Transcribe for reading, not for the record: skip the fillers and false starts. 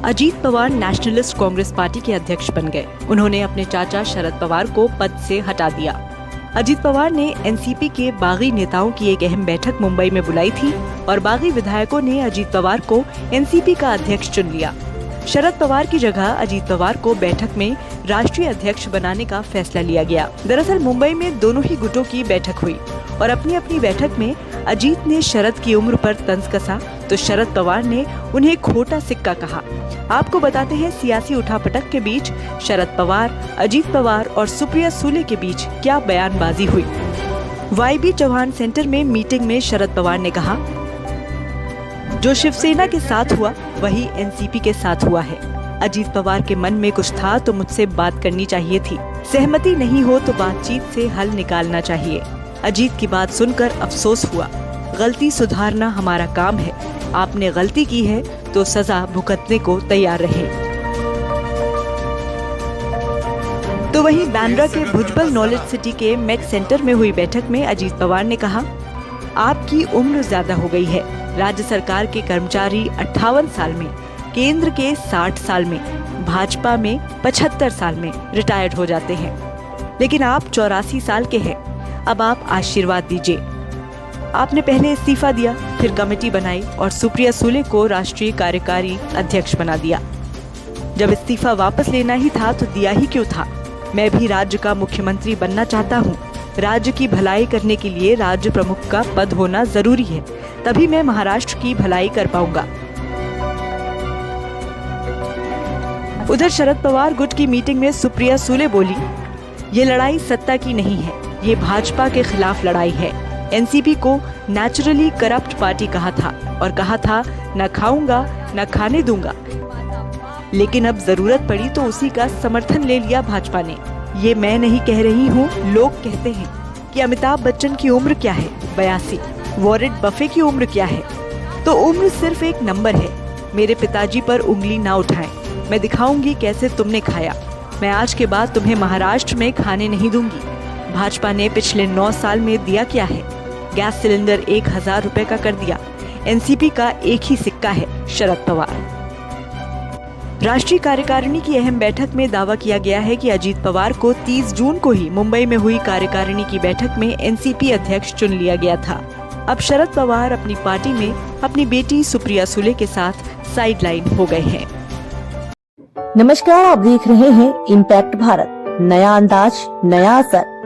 Ajit Pawar nationalist Congress party के अध्यक्ष बन गए। उन्होंने अपने चाचा शरद पवार को पद से हटा दिया। अजीत पवार ने एनसीपी के बागी नेताओं की एक अहम बैठक मुंबई में बुलाई थी और बागी विधायकों ने अजीत पवार को एनसीपी का अध्यक्ष चुन लिया। शरद पवार की जगह अजीत पवार को बैठक में राष्ट्रीय अध्यक्ष बनाने का फैसला लिया गया। दरअसल मुंबई में दोनों ही गुटों की बैठक हुई और अपनी अपनी बैठक में अजीत ने शरद की उम्र पर तंज कसा तो शरद पवार ने उन्हें खोटा सिक्का कहा। आपको बताते हैं सियासी उठापटक के बीच शरद पवार, अजीत पवार और सुप्रिया सुले के बीच क्या बयानबाजी हुई। वाईबी चौहान सेंटर में मीटिंग में शरद पवार ने कहा, जो शिवसेना के साथ हुआ वही एनसीपी के साथ हुआ है। अजीत पवार के मन में कुछ था तो मुझसे बात करनी चाहिए थी। सहमति नहीं हो तो बातचीत से हल निकालना चाहिए। अजीत की बात सुनकर अफसोस हुआ। गलती सुधारना हमारा काम है। आपने गलती की है तो सजा भुगतने को तैयार रहे। तो वहीं बांद्रा के भुजबल नॉलेज सिटी के मेक सेंटर में हुई बैठक में अजीत पवार ने कहा, आपकी उम्र ज्यादा हो गई है। राज्य सरकार के कर्मचारी 58 साल में, केंद्र के 60 साल में, भाजपा में 75 साल में रिटायर्ड हो जाते हैं, लेकिन आप 84 साल के हैं। अब आप आशीर्वाद दीजिए। आपने पहले इस्तीफा दिया, फिर कमेटी बनाई और सुप्रिया सुले को राष्ट्रीय कार्यकारी अध्यक्ष बना दिया। जब इस्तीफा वापस लेना ही था तो दिया ही क्यों था। मैं भी राज्य का मुख्यमंत्री बनना चाहता हूँ। राज्य की भलाई करने के लिए राज्य प्रमुख का पद होना जरूरी है, तभी मैं महाराष्ट्र की भलाई कर पाऊंगा। उधर शरद पवार गुट की मीटिंग में सुप्रिया सुले बोली, ये लड़ाई सत्ता की नहीं है, ये भाजपा के खिलाफ लड़ाई है। एनसीपी को नेचुरली करप्ट पार्टी कहा था और कहा था न खाऊंगा न खाने दूंगा, लेकिन अब जरूरत पड़ी तो उसी का समर्थन ले लिया भाजपा ने। ये मैं नहीं कह रही हूँ, लोग कहते हैं कि अमिताभ बच्चन की उम्र क्या है, 82। वॉरेन बफे की उम्र क्या है, तो उम्र सिर्फ एक नंबर है। मेरे पिताजी पर उंगली ना उठाएं, मैं दिखाऊंगी कैसे तुमने खाया। मैं आज के बाद तुम्हें महाराष्ट्र में खाने नहीं दूंगी। भाजपा ने पिछले 9 साल में दिया क्या है? गैस सिलेंडर 1000 रुपए का कर दिया। एनसीपी का एक ही सिक्का है, शरद पवार। राष्ट्रीय कार्यकारिणी की अहम बैठक में दावा किया गया है कि अजीत पवार को 30 जून को ही मुंबई में हुई कार्यकारिणी की बैठक में एनसीपी अध्यक्ष चुन लिया गया था। अब शरद पवार अपनी पार्टी में अपनी बेटी सुप्रिया सुले के साथ साइडलाइन हो गए हैं। नमस्कार, आप देख रहे हैं इम्पैक्ट भारत। नया अंदाज, नया असर।